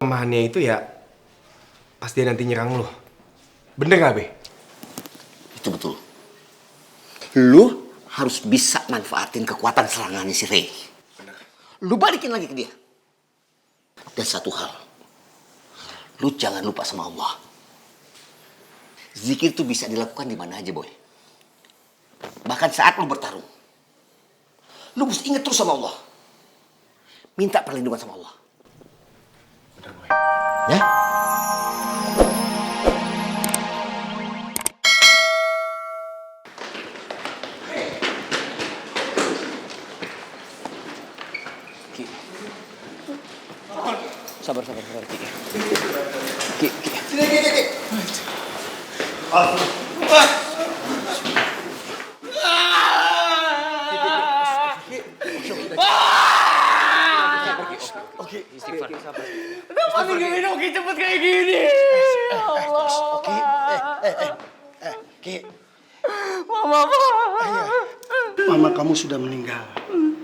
kelemahannya itu ya pas dia nanti nyerang lo. Bener gak, Be? Itu betul. Lu harus bisa manfaatin kekuatan serangannya si Ray. Lu balikin lagi ke dia. Dan satu hal, lu jangan lupa sama Allah. Zikir itu bisa dilakukan di mana aja, Boy. Bahkan saat lu bertarung. Lu mesti ingat terus sama Allah. Minta perlindungan sama Allah. Bener, Boy. Ya? Sabar, Ki. Ki. Sini. Oke, istighfar. Kenapa ninggalin Oki cepet kayak gini? Allah. Oke. Ki. Mama kamu sudah meninggal.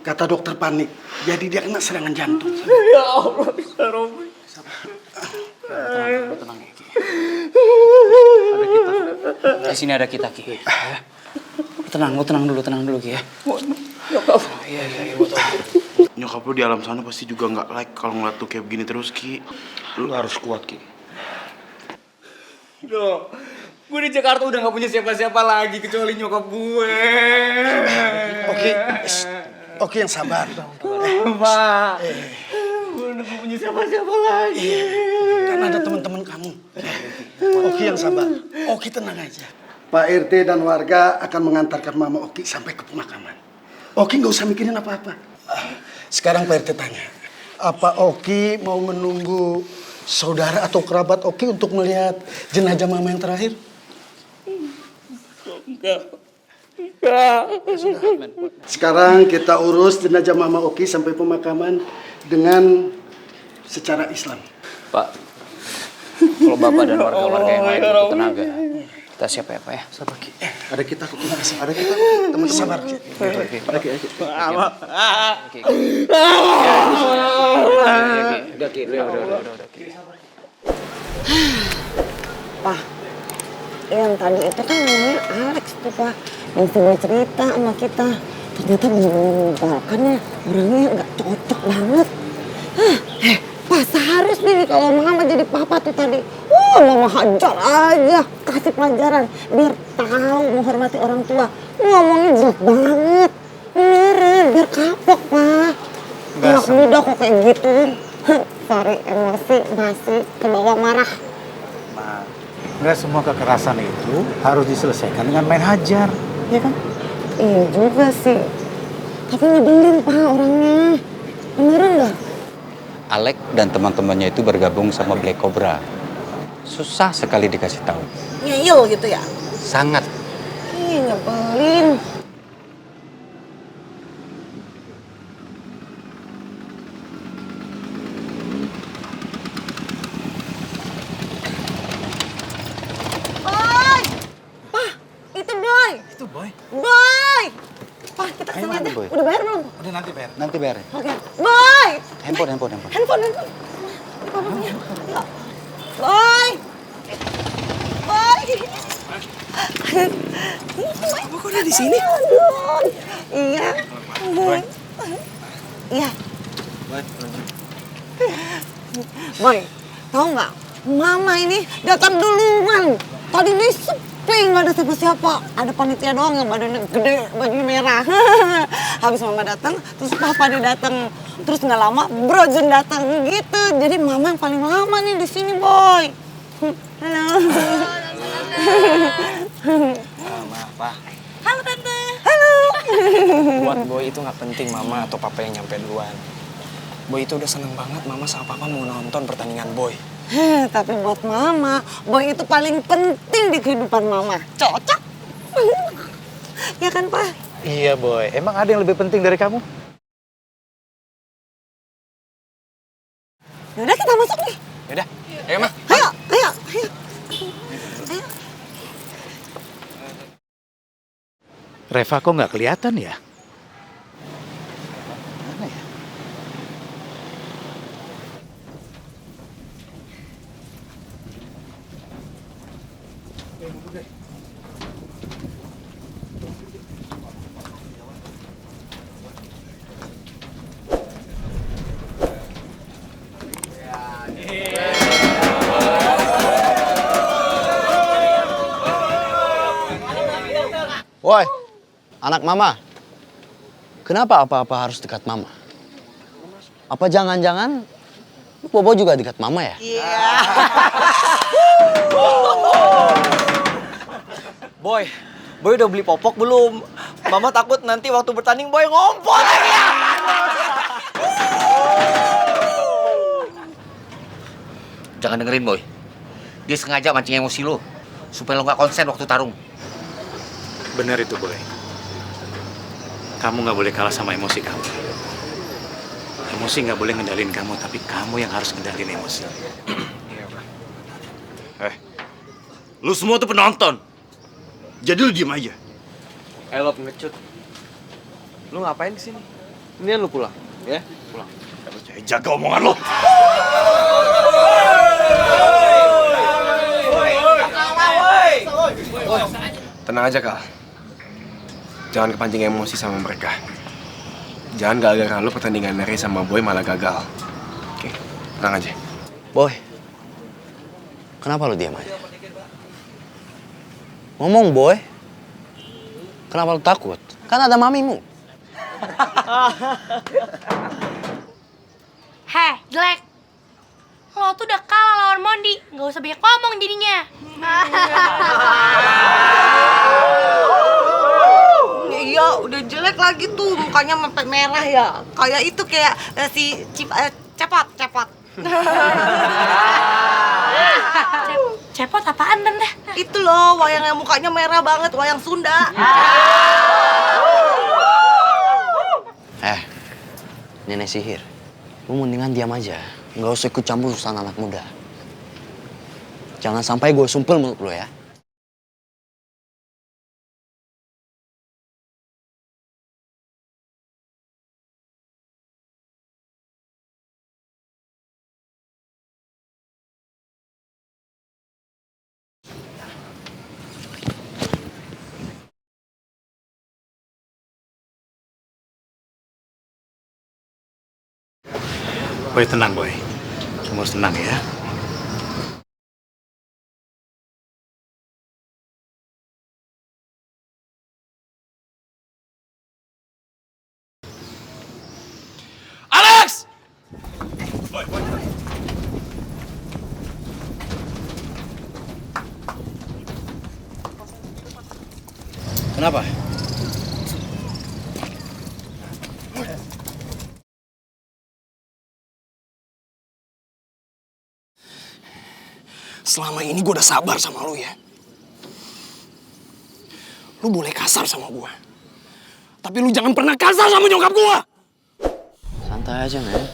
Kata dokter panik. Jadi dia kena serangan jantung. Ya Allah, bisa Robi. Tenang ya, Ki. Ada kita. Di sini ada kita, Ki. Tenang dulu, Ki ya. Nyokap. Iya, gua tahu. Nyokap lu di alam sana pasti juga nggak like kalau ngeliat tuh kayak begini terus, Ki. Lu harus kuat, Ki. Loh, gue di Jakarta udah gak punya siapa-siapa lagi kecuali nyokap gue. Oke yang sabar. Pak, gue udah gak punya siapa-siapa lagi. Kan ada teman-teman kamu. Oke yang sabar. Oke tenang aja. Pak RT dan warga akan mengantarkan Mama Oki sampai ke pemakaman. Oki nggak usah mikirin apa-apa. Sekarang Pak RT tanya, apa Oki mau menunggu saudara atau kerabat Oki untuk melihat jenazah Mama yang terakhir? Enggak. Sekarang kita urus jenazah Mama Oki sampai pemakaman dengan secara Islam. Pak, kalau Bapak dan warga-warga yang lain butuh tenaga, kita siap ya, Pak ya? Sabar Ki. Ada kita kok. Ada kita. Teman sabar Ki. Ada Ki. Udah, Ki. Udah, Ki. Pak, yang tadi itu kan namanya Alex tuh Pak, yang sudah cerita sama kita. Ternyata benar-benar menyebalkan ya, orangnya nggak cocok banget. Pak seharusnya nih kalau Mama jadi papa tuh tadi, Mama hajar aja, kasih pelajaran biar tahu menghormati orang tua. Ngomongnya jelek banget, beneran biar kapok Pak. Anak muda kok kayak gitu. Sorry, emosi masih kebawa marah. Nah, nggak semua kekerasan itu harus diselesaikan dengan main hajar, ya kan? Iya juga sih. Tapi nyebelin Pak orangnya. Beneran nggak? Alek dan teman-temannya itu bergabung sama Black Cobra. Susah sekali dikasih tahu. Ngeyel gitu ya? Sangat. Ih, nyebelin. Boy! Pak, itu Boy. Itu Boy. Boy! Pak, kita kesana aja. Boy? Udah bayar belum? Udah nanti bayar. Nanti bayar. Oke. Boy! Handphone. Handphone. Yuk. Boy! Boy! Kok udah di sini? Aduh. Iya. Boy. Iya. Boy, tahu nggak? Mama ini datang duluan. Tadi ini sepi, nggak ada siapa-siapa. Ada panitia doang yang badannya gede, baju merah. Habis Mama datang, terus Papa dia datang. Terus nggak lama, Bro Jun datang gitu. Jadi Mama yang paling lama nih di sini, Boy. Halo. Maaf, Pak. Halo Tante. Halo. Buat Boy itu nggak penting Mama atau Papa yang nyampe duluan. Boy itu udah seneng banget Mama sama Papa mau nonton pertandingan Boy. Tapi buat Mama, Boy itu paling penting di kehidupan Mama. Cocok. Ya kan, Pak? Iya Boy, emang ada yang lebih penting dari kamu? Yaudah kita masuk nih. Yaudah, ayo Ma. Ayo. Reva kok nggak kelihatan ya? Mana ya? Anak mama, kenapa apa-apa harus dekat mama? Apa jangan-jangan Bobo juga dekat mama ya? Boy udah beli popok belum? Mama takut nanti waktu bertanding Boy ngompol lagi ya. Jangan dengerin Boy. Dia sengaja mancing emosi lo supaya lo nggak konsen waktu tarung. Benar itu, Boy. Kamu nggak boleh kalah sama emosi kamu. Emosi nggak boleh ngendalin kamu, tapi kamu yang harus ngendalin emosi. Lu semua tuh penonton. Jadi lu diem aja. Lo pengecut. Lu ngapain di sini? Mendingan lu pulang, ya? Pulang. Jaga omongan lo. Tenang aja, Kal. Jangan kepancing emosi sama mereka. Jangan gara-gara lu pertandingan Ray sama Boy malah gagal. Oke, tenang aja. Boy, kenapa lu diam aja? Ngomong, Boy. Kenapa lu takut? Kan ada mamimu. Heh, jelek. Lo tuh udah kalah lawan Mondi. Nggak usah banyak ngomong jadinya. Iya, udah jelek lagi tuh. Mukanya sampai merah ya. Kayak itu kayak si Cepot. Cepot apaan, Tante? Itu loh, wayang yang mukanya merah banget, wayang Sunda. Nenek sihir. Lu mendingan diam aja. Nggak usah ikut campur urusan anak muda. Jangan sampai gue sumpel mulut lu ya. Boy, tenang, Boy. Kamu harus tenang ya. Alex! Kenapa? Selama ini gue udah sabar sama lu ya. Lu boleh kasar sama gue. Tapi lu jangan pernah kasar sama nyokap gue. Santai aja, men.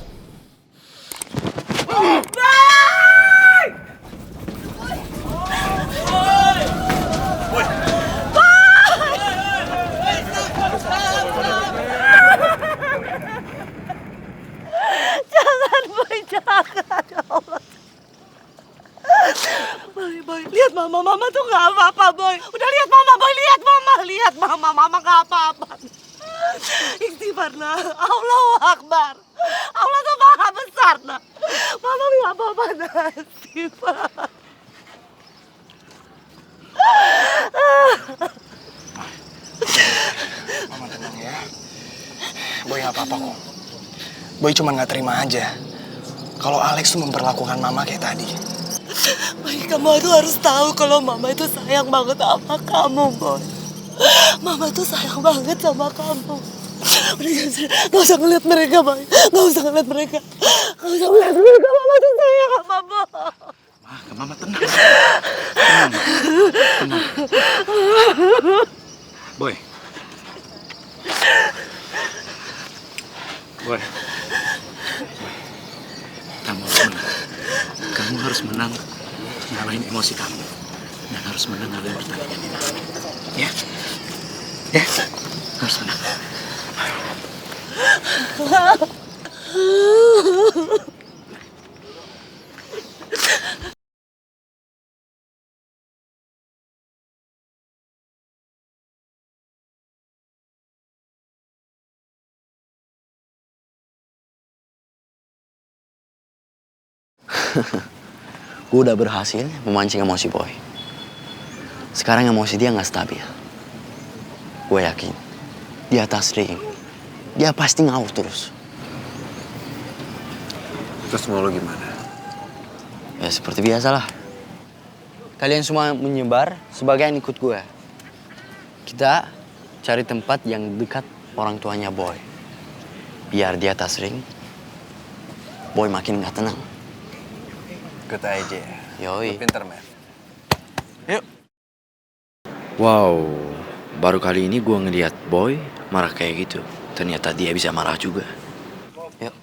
Jangan, Boy, jangan. Ya Allah. Boy, lihat mama tuh nggak apa-apa, Boy. Udah lihat mama, Boy, lihat mama nggak apa-apa. Istighfar, nah. Allahu Akbar. Allah tuh maha besar, nah. Mama nggak apa-apa, nah. Istighfar. Mama tenang ya. Boy nggak apa-apa kok. Boy cuma nggak terima aja kalau Alex tuh memperlakukan mama kayak tadi. Boy, kamu tuh harus tahu kalau mama itu sayang banget sama kamu, Boy. Mama tuh sayang banget sama kamu. Udah, gak usah ngeliat mereka, Boy. Gak usah ngeliat mereka. Mama tuh sayang sama Boy. Mama tenang. Tenang. Boy. Boy. Kamu harus menang ngalahin emosi kamu. Dan harus menang ngalahin pertandingan ini. Ya? Ya? Harus menang. Gue udah berhasil memancing emosi Boy. Sekarang emosi dia nggak stabil. Gue yakin di atas ring, dia pasti ngawur terus. Terus mau lo gimana? Ya seperti biasalah. Kalian semua menyebar sebagian ikut gue. Kita cari tempat yang dekat orang tuanya Boy. Biar di atas ring, Boy makin gak tenang. Ikut aja. Yoi. Pinter, men. Yuk. Wow, baru kali ini gue ngeliat Boy marah kayak gitu. Ternyata dia bisa marah juga. Yuk.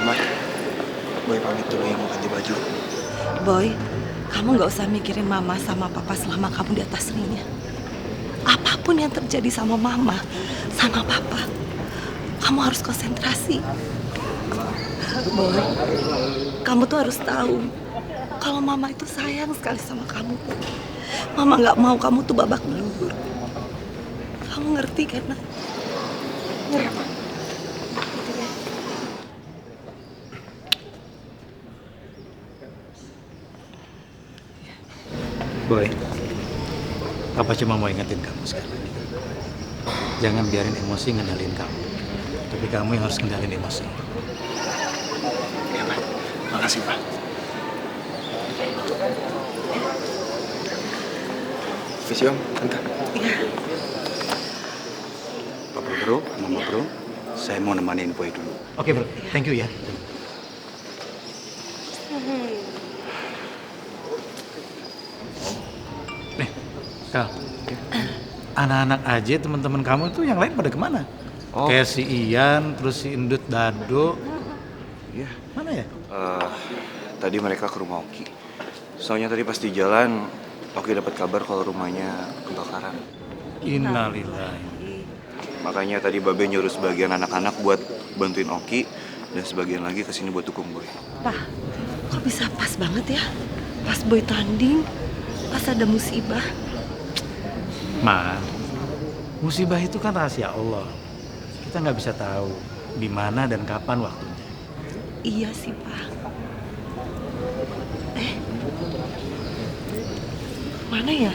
Ma, Boy pamit dulu ya, mau ganti baju. Boy, kamu nggak usah mikirin mama sama papa selama kamu di atas ringnya. Apapun yang terjadi sama mama, sama papa, kamu harus konsentrasi. Boy, kamu tuh harus tahu kalau mama itu sayang sekali sama kamu. Mama nggak mau kamu tuh babak belur. Kamu ngerti kan, Nak? Iya, Ma. Boy, Papa cuma mau ingetin kamu sekali lagi. Jangan biarin emosi ngendalin kamu. Tapi kamu yang harus ngendalin emosi. Ya, Pak. Makasih, Pak. Misi Om, Tante. Papa bro, Mama bro, saya mau nemenin Boy dulu. Oke bro, thank you ya. Nih, Kal. Anak-anak aja teman-teman kamu tuh yang lain pada kemana? Oh. Kayak si Ian, terus si Endut Dado. Iya. Mana ya? Tadi mereka ke rumah Oki. Soalnya tadi pas di jalan, Oki dapat kabar kalau rumahnya kebakaran. Innalillahi. Makanya tadi Babe nyuruh sebagian anak-anak buat bantuin Oki dan sebagian lagi kesini buat dukung Boy. Pak, kok bisa pas banget ya? Pas Boy tanding, pas ada musibah. Ma, musibah itu kan rahasia Allah. Kita nggak bisa tahu di mana dan kapan waktunya. Iya sih, Pak. Mana ya?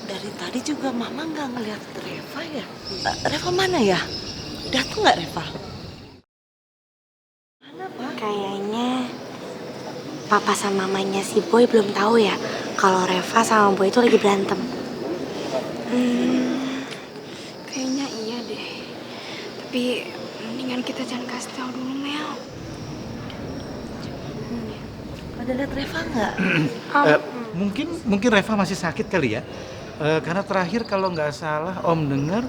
Dari tadi juga Mama nggak ngeliat Reva ya? Reva mana ya? Datang nggak Reva? Mana, Pak? Kayaknya papa sama mamanya si Boy belum tahu ya kalau Reva sama Boy itu lagi berantem. Kayaknya iya deh. Tapi mendingan kita jangan kasih tahu dulu, Mel. Ada lihat Reva nggak? Mungkin Reva masih sakit kali ya. Karena terakhir kalau nggak salah Om dengar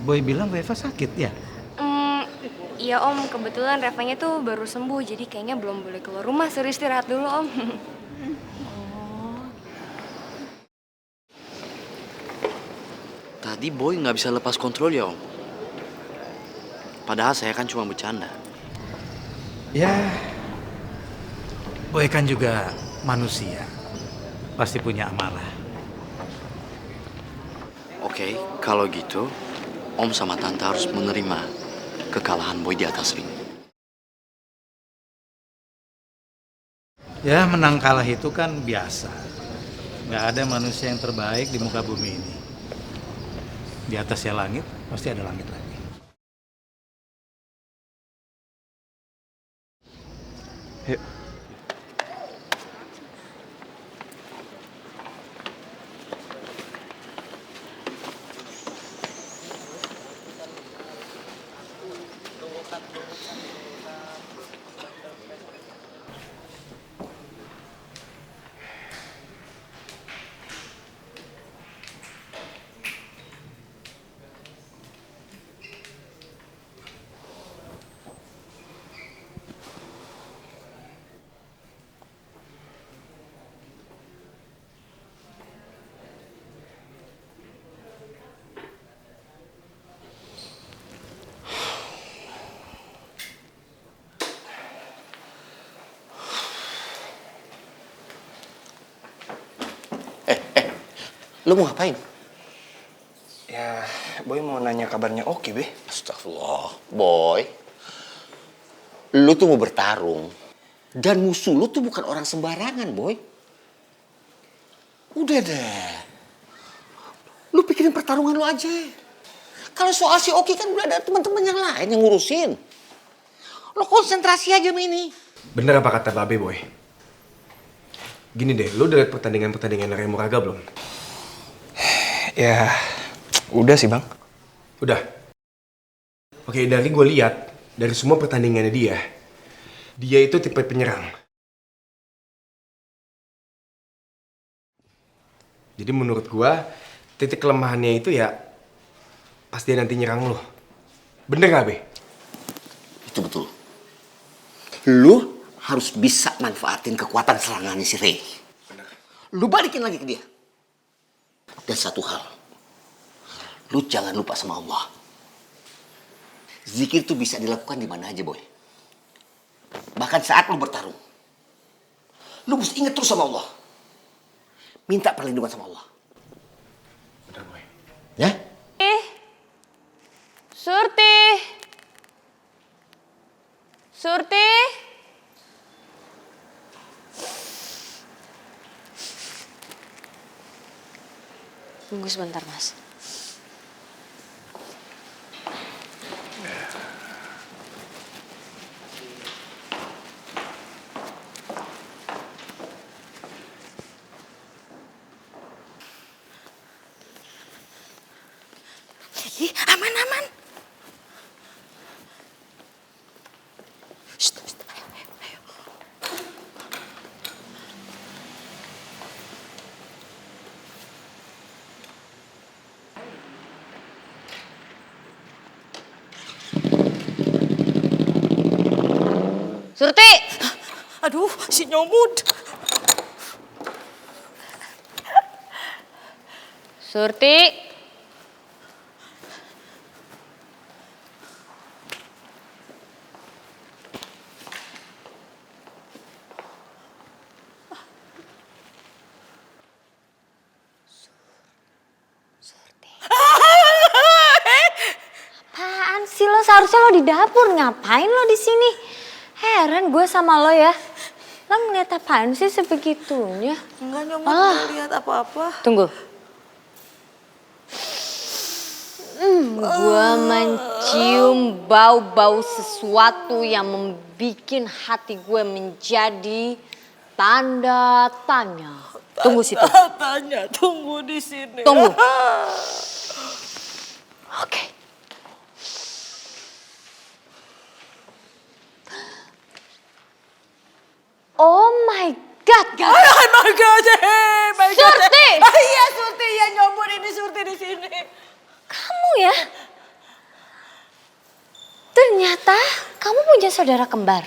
Boy bilang Reva sakit ya. Iya Om, kebetulan Revanya tuh baru sembuh, jadi kayaknya belum boleh keluar rumah, suruh istirahat dulu Om. Tadi Boy nggak bisa lepas kontrol ya Om. Padahal saya kan cuma bercanda. Ya, Boy kan juga manusia. Pasti punya amarah. Oke, kalau gitu Om sama Tante harus menerima kekalahan Boy di atas ring. Ya, menang kalah itu kan biasa. Nggak ada manusia yang terbaik di muka bumi ini. Di atasnya langit, pasti ada langit lagi. Yuk. Lu mau ngapain? Ya, Boy mau nanya kabarnya Oki, Be. Astagfirullah, Boy. Lu tuh mau bertarung. Dan musuh lu tuh bukan orang sembarangan, Boy. Udah deh. Lu pikirin pertarungan lu aja. Kalau soal si Oki kan udah ada teman-teman yang lain yang ngurusin. Lu konsentrasi aja sama ini. Bener apa kata Babe, Boy? Gini deh, lu udah liat pertandingan Remo Raga belum? Ya, udah sih bang. Udah? Oke, dari gue lihat, dari semua pertandingannya dia itu tipe penyerang. Jadi menurut gue, titik kelemahannya itu ya pas dia nanti nyerang lo. Bener gak, Be? Itu betul. Lu harus bisa manfaatin kekuatan serangannya si Ray. Lu balikin lagi ke dia. Dan satu hal, lu jangan lupa sama Allah. Zikir itu bisa dilakukan di mana aja, Boy. Bahkan saat lu bertarung. Lu mesti ingat terus sama Allah. Minta perlindungan sama Allah. Bener, Boy. Ya? Surti! Surti! Tunggu sebentar, Mas. Ih, aman, aman. Shh, ayo. Surti! Aduh, si nyomut. Surti! Apaan sih lo? Seharusnya lo di dapur. Ngapain lo di sini? Heran gue sama lo ya. Lo ngeliat apaan sih sebegitunya? Enggak nyomot, nggak lihat apa-apa. Tunggu. Gue mencium bau-bau sesuatu yang membuat hati gue menjadi tanda tanya. Tunggu situ. Tanya, tunggu di sini. Tunggu. Oke. Oh my God, Oh my God, my God. Surti! Iya, Surti, ya nyomot ini Surti di sini. Kamu ya? Ternyata kamu punya saudara kembar.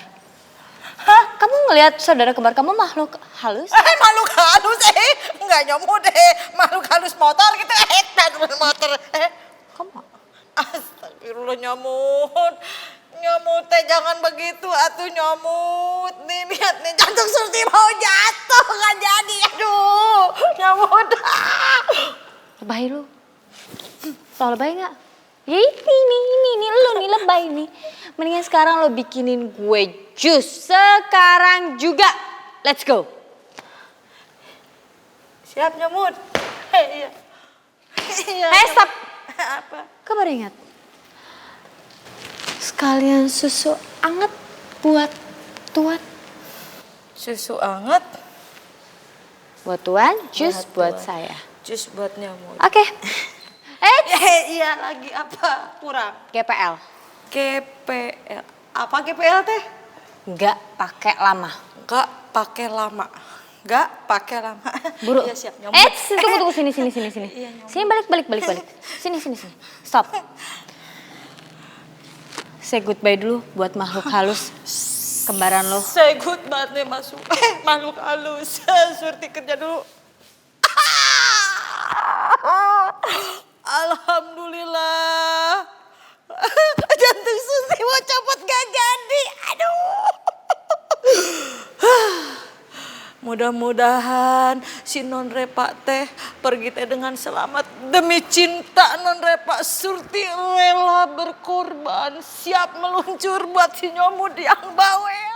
Hah? Kamu ngelihat saudara kembar kamu makhluk halus? Makhluk halus, enggak nyomot, makhluk halus motor gitu, motor. Kamu? Astagfirullah nyomot. Nyomut teh jangan begitu atuh nyomut. Nih lihat nih jantung Surti mau jatuh nggak jadi. Aduh nyomut. Lebay lu. Lo lebay nggak? Ya ini lu nih lebay nih. Mendingan sekarang lo bikinin gue jus sekarang juga. Let's go. Siap nyomut. Iya. Stop. Apa? Kamu baru ingat? Sekalian susu anget buat Tuan. Susu anget? Buat Tuan, jus buat saya. Jus buat nyomut. Oke. Iya lagi apa? Kurang. GPL. GPL. Apa GPL teh? Nggak pakai lama. Nggak pakai lama. Nggak pakai lama. Buru. Iya siap nyomut. Tunggu sini. Iya, Sini balik. Sini. Stop. Say goodbye dulu buat makhluk halus kembaran lo. Say goodbye nih masuk. Makhluk halus. Surti kerja dulu. Alhamdulillah. Jantung Surti mau copot gak jadi. Aduh. Mudah-mudahan si Non Repa teh pergi teh dengan selamat. Demi cinta Non Repa, Surti rela berkorban, siap meluncur buat si nyomud yang bawel.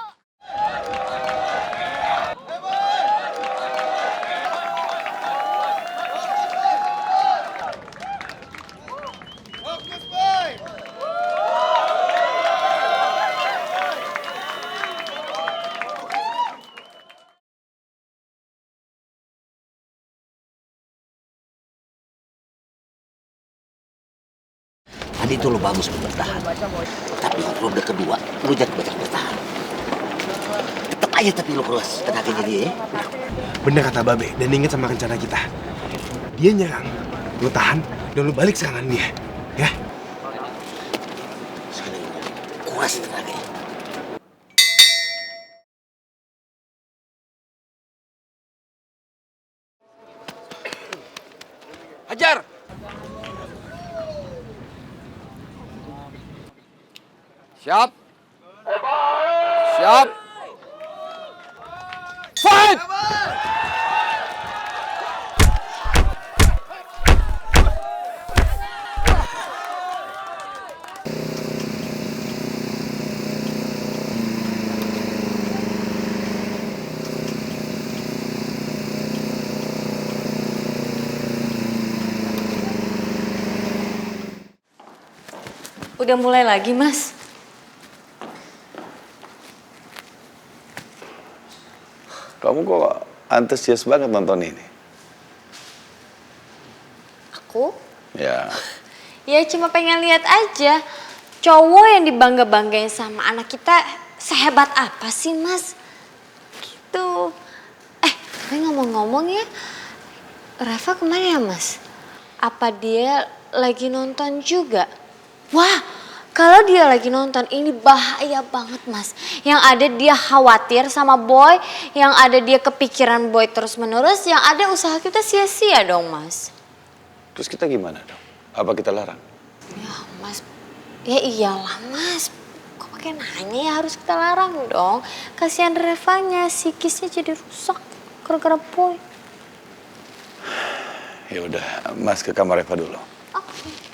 Tadi itu lo bagus bertahan. Tapi untuk ronde kedua, lo jangan banyak bertahan. Tetap aja tapi lo keras tenaga dia ya. Bener kata Babe, dan inget sama rencana kita. Dia nyerang, lo tahan, dan lo balik serangan dia. Ya? Sekali lagi, kuras tenaga. Hajar! Siap. Siap. Fight! Udah mulai lagi, Mas. Kamu kok antusias banget nonton ini? Aku? Ya. Ya cuma pengen lihat aja. Cowok yang dibangga-banggain sama anak kita sehebat apa sih, Mas? Gitu. Tapi ngomong-ngomong ya, Reva kemana ya, Mas? Apa dia lagi nonton juga? Wah, kalau dia lagi nonton ini bahaya banget, Mas. Yang ada dia khawatir sama Boy, yang ada dia kepikiran Boy terus-menerus, yang ada usaha kita sia-sia dong, Mas. Terus kita gimana dong? Apa kita larang? Ya, Mas. Ya iyalah, Mas. Kok pakai nanya ya, harus kita larang dong. Kasihan Revanya, psikisnya jadi rusak gara-gara Boy. Ya udah, Mas ke kamar Reva dulu. Oke.